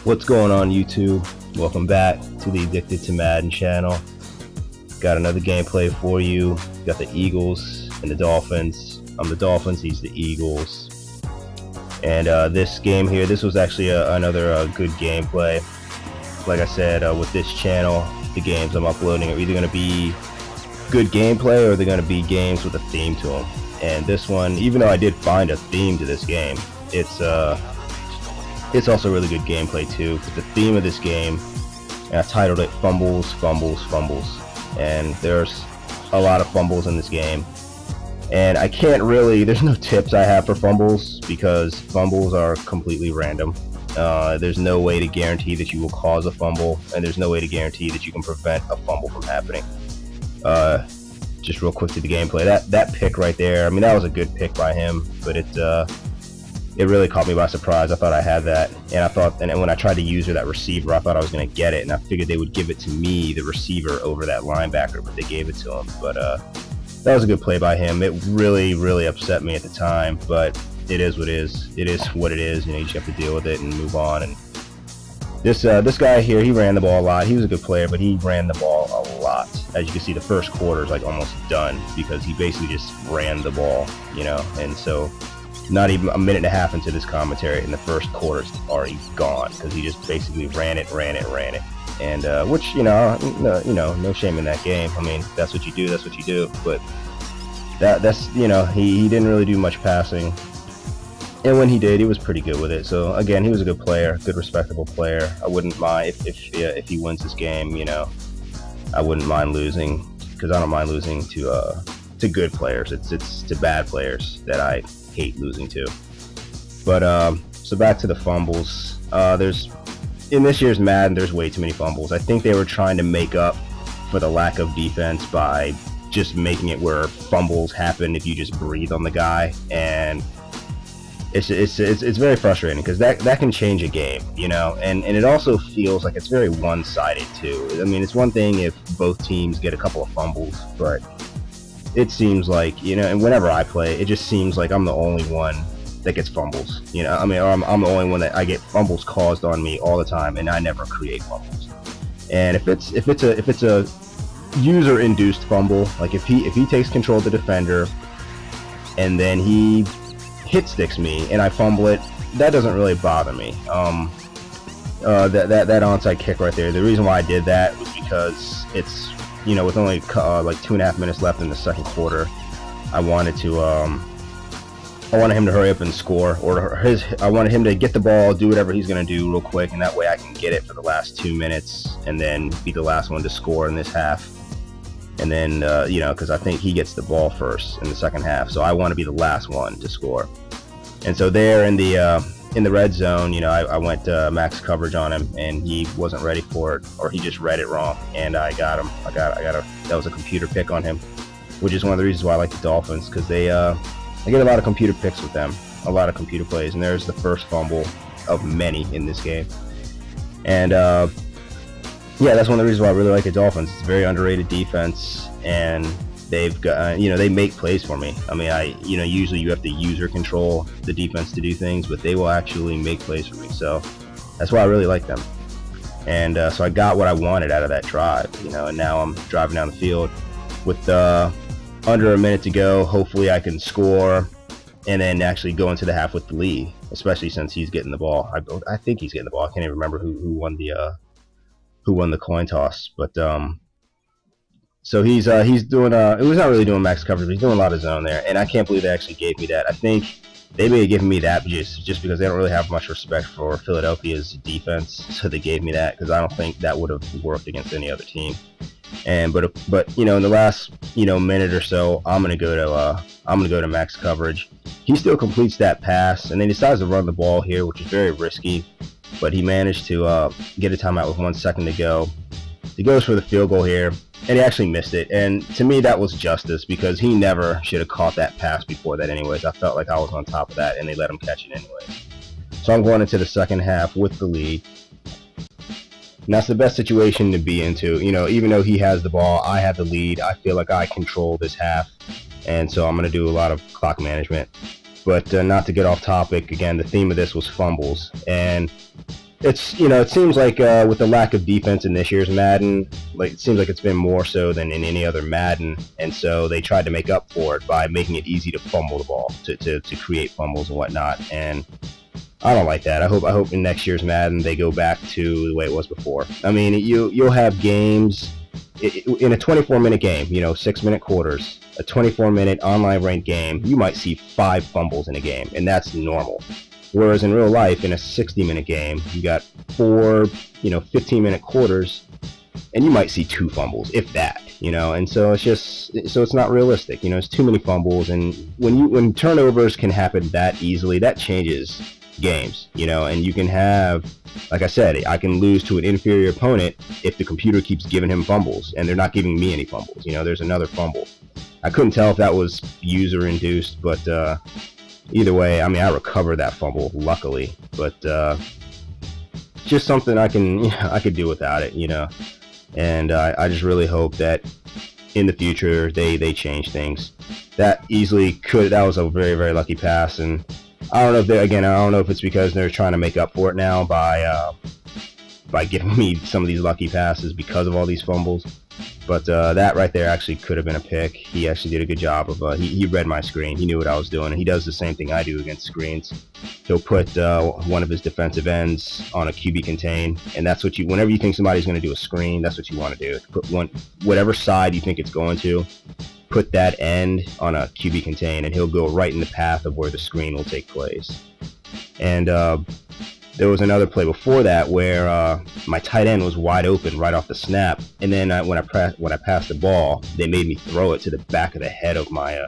What's going on, YouTube? Welcome back to the Addicted to Madden channel. Got another gameplay for you. Got the Eagles and the Dolphins. I'm the Dolphins, he's the Eagles. And this game here, this was actually another good gameplay. Like I said, with this channel, the games I'm uploading are either going to be good gameplay or they're going to be games with a theme to them. And this one, even though I did find a theme to this game, it's also really good gameplay too. But the theme of this game, and I titled it Fumbles, Fumbles, Fumbles. And there's a lot of fumbles in this game. And I can't really, there's no tips I have for fumbles because fumbles are completely random. There's no way to guarantee that you will cause a fumble, and there's no way to guarantee that you can prevent a fumble from happening. Just real quick to the gameplay, that pick right there, I mean, that was a good pick by him, but it really caught me by surprise. I thought I had that, and when I tried to use that receiver, I thought I was going to get it, and I figured they would give it to me, the receiver, over that linebacker, but they gave it to him. But that was a good play by him. It really upset me at the time, but it is what it is. It is what it is. You know, you just have to deal with it and move on. And this guy here, he ran the ball a lot. He was a good player, but he ran the ball a lot. As you can see, the first quarter is like almost done because he basically just ran the ball, you know. And so, not even a minute and a half into this commentary, and the first quarter's already gone because he just basically ran it. And which, no shame in that game. I mean, that's what you do. That's what you do. But that's he didn't really do much passing. And when he did, he was pretty good with it. So again, he was a good player, good respectable player. I wouldn't mind if he wins this game. You know, I wouldn't mind losing because I don't mind losing to good players. It's to bad players that I hate losing to. But so back to the fumbles. In this year's Madden, there's way too many fumbles. I think they were trying to make up for the lack of defense by just making it where fumbles happen if you just breathe on the guy, and it's very frustrating because that can change a game, you know. And it also feels like it's very one-sided too. I mean, it's one thing if both teams get a couple of fumbles, but it seems like, you know, and whenever I play, it just seems like I'm the only one that gets fumbles, you know. I mean, I'm the only one that I get fumbles caused on me all the time, and I never create fumbles. And if it's a user-induced fumble, like if he takes control of the defender and then he hit sticks me and I fumble it, that doesn't really bother me. That onside kick right there, the reason why I did that was because it's, you know, with only like 2.5 minutes left in the second quarter, I wanted him to hurry up and score, or I wanted him to get the ball, do whatever he's going to do real quick, and that way I can get it for the last 2 minutes and then be the last one to score in this half. And then, you know, because I think he gets the ball first in the second half, so I want to be the last one to score. And so there in the red zone, you know, I went max coverage on him, and he wasn't ready for it, or he just read it wrong, and I got him. That was a computer pick on him, which is one of the reasons why I like the Dolphins, because I get a lot of computer picks with them, a lot of computer plays, and there's the first fumble of many in this game. And yeah, that's one of the reasons why I really like the Dolphins. It's a very underrated defense, and they've got, you know, they make plays for me. I mean, usually you have to user control the defense to do things, but they will actually make plays for me. So that's why I really like them. And so I got what I wanted out of that drive, you know, and now I'm driving down the field with under a minute to go. Hopefully I can score and then actually go into the half with the lead, especially since he's getting the ball. I think he's getting the ball. I can't even remember who won the coin toss, but so he's doing it was not really doing max coverage, but he's doing a lot of zone there, and I can't believe they actually gave me that. I think they may have given me that just because they don't really have much respect for Philadelphia's defense, so they gave me that because I don't think that would have worked against any other team. And but you know, in the last, you know, minute or so, I'm gonna go to max coverage. He still completes that pass, and then he decides to run the ball here, which is very risky. But he managed to get a timeout with 1 second to go. He goes for the field goal here, and he actually missed it. And to me, that was justice because he never should have caught that pass before that. Anyways, I felt like I was on top of that, and they let him catch it anyways. So I'm going into the second half with the lead. And that's the best situation to be into. You know, even though he has the ball, I have the lead. I feel like I control this half, and so I'm going to do a lot of clock management. But not to get off topic, again, the theme of this was fumbles. And it's, it seems like with the lack of defense in this year's Madden, like it seems like it's been more so than in any other Madden, and so they tried to make up for it by making it easy to fumble the ball, to create fumbles and whatnot. And I don't like that. I hope in next year's Madden they go back to the way it was before. I mean, you'll have games in a 24-minute game, 6-minute quarters, a 24-minute online ranked game. You might see 5 fumbles in a game, and that's normal. Whereas in real life, in a 60-minute game, you got 4, 15-minute quarters, and you might see 2 fumbles, if that, And so it's not realistic. It's too many fumbles, and when turnovers can happen that easily, that changes games. And you can have, like I said, I can lose to an inferior opponent if the computer keeps giving him fumbles, and they're not giving me any fumbles. There's another fumble. I couldn't tell if that was user-induced, but either way, I mean, I recovered that fumble, luckily, but just something I could do without it, and I just really hope that in the future they change things. That was a very, very lucky pass, and I don't know if I don't know if it's because they're trying to make up for it now by giving me some of these lucky passes because of all these fumbles. But that right there actually could have been a pick. He actually did a good job of he read my screen. He knew what I was doing, and he does the same thing I do against screens. He'll put one of his defensive ends on a QB contain, and that's what whenever you think somebody's going to do a screen, that's what you want to do. Put whatever side you think it's going to, put that end on a QB contain, and he'll go right in the path of where the screen will take place. And there was another play before that where my tight end was wide open right off the snap, and then when I passed the ball, they made me throw it to the back of the head of my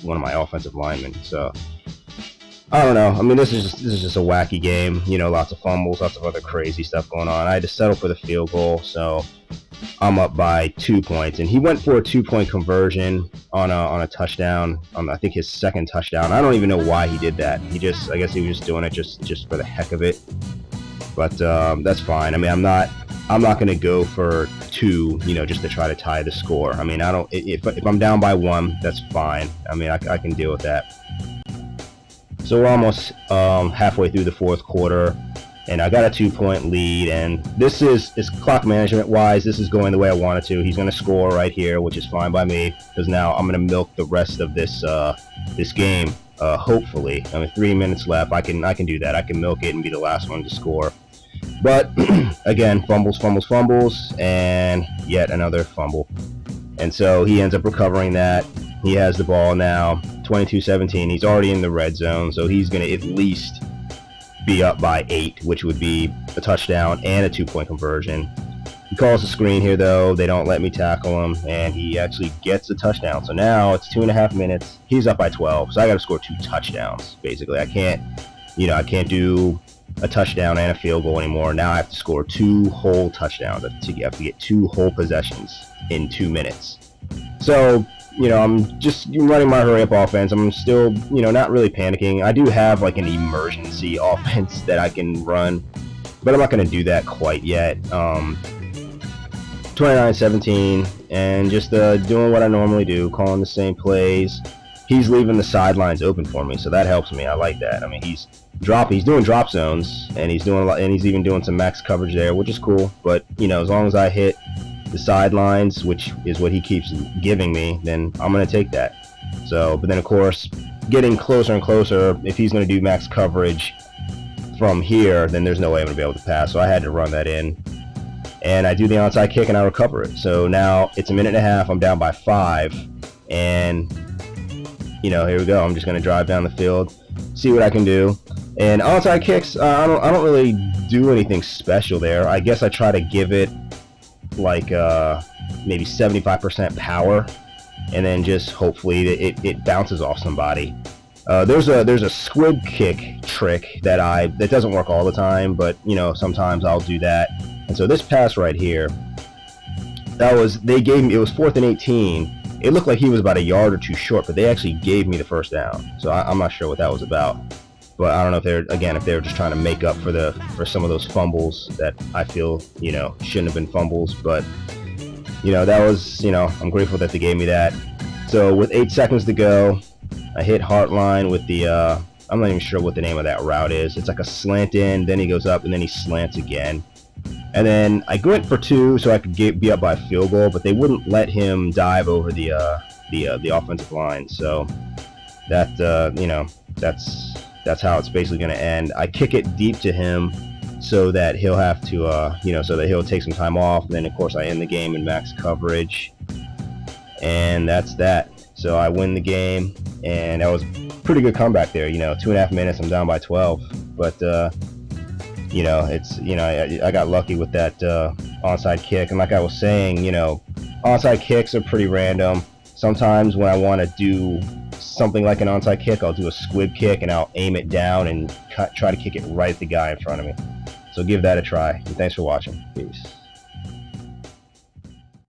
one of my offensive linemen. So I don't know. I mean, this is just a wacky game. Lots of fumbles, lots of other crazy stuff going on. I had to settle for the field goal, so I'm up by 2 points, and he went for a 2-point conversion on a touchdown, on I think his second touchdown. I don't even know why he did that. I guess he was just doing it just for the heck of it. But that's fine. I mean, I'm not going to go for 2, just to try to tie the score. I mean, if I'm down by 1, that's fine. I mean, I can deal with that. So we're almost halfway through the fourth quarter, and I got a 2-point lead, and this is clock management wise, this is going the way I wanted to. He's going to score right here, which is fine by me, because now I'm going to milk the rest of this game, hopefully. I mean, 3 minutes left. I can do that. I can milk it and be the last one to score. But again, fumbles, and yet another fumble. And so he ends up recovering that. He has the ball now, 22-17. He's already in the red zone, so he's going to at least be up by 8, which would be a touchdown and a 2-point conversion. He calls a screen here, though. They don't let me tackle him, and he actually gets a touchdown. So now it's 2.5 minutes. He's up by 12, so I got to score 2 touchdowns, basically. I can't do a touchdown and a field goal anymore. Now I have to score 2 whole touchdowns. You have to get 2 whole possessions in 2 minutes. So I'm just running my hurry-up offense. I'm still, not really panicking. I do have, like, an emergency offense that I can run, but I'm not going to do that quite yet. 29-17, and just doing what I normally do, calling the same plays. He's leaving the sidelines open for me, so that helps me. I like that. I mean, he's doing drop zones, and he's even doing some max coverage there, which is cool. But as long as I hit the sidelines, which is what he keeps giving me, then I'm going to take that. So, but then of course, getting closer and closer, if he's going to do max coverage from here, then there's no way I'm going to be able to pass. So I had to run that in, and I do the onside kick and I recover it. So now it's 1.5 minutes. I'm down by 5, and here we go. I'm just going to drive down the field, see what I can do. And onside kicks, I don't really do anything special there. I guess I try to give it like maybe 75% power, and then just hopefully it bounces off somebody. There's a squib kick trick that doesn't work all the time, but sometimes I'll do that. And so this pass right here, it was 4th and 18. It looked like he was about a yard or 2 short, but they actually gave me the first down. So I'm not sure what that was about. But I don't know if they're just trying to make up for some of those fumbles that I feel shouldn't have been fumbles. But that was I'm grateful that they gave me that. So with 8 seconds to go, I hit Heartline with the I'm not even sure what the name of that route is. It's like a slant in, then he goes up, and then he slants again. And then I went for 2 so I could be up by a field goal, but they wouldn't let him dive over the offensive line. So that you know, that's how it's basically going to end. I kick it deep to him so that he'll have to you know, so that he'll take some time off. And then of course I end the game in max coverage, and that's that. So I win the game, and that was a pretty good comeback there. You know, 2.5 minutes, I'm down by 12, but you know, it's, you know, I got lucky with that onside kick. And like I was saying, you know, onside kicks are pretty random. Sometimes when I want to do something like an onside kick, I'll do a squib kick and I'll aim it down and try to kick it right at the guy in front of me. So give that a try. And thanks for watching. Peace.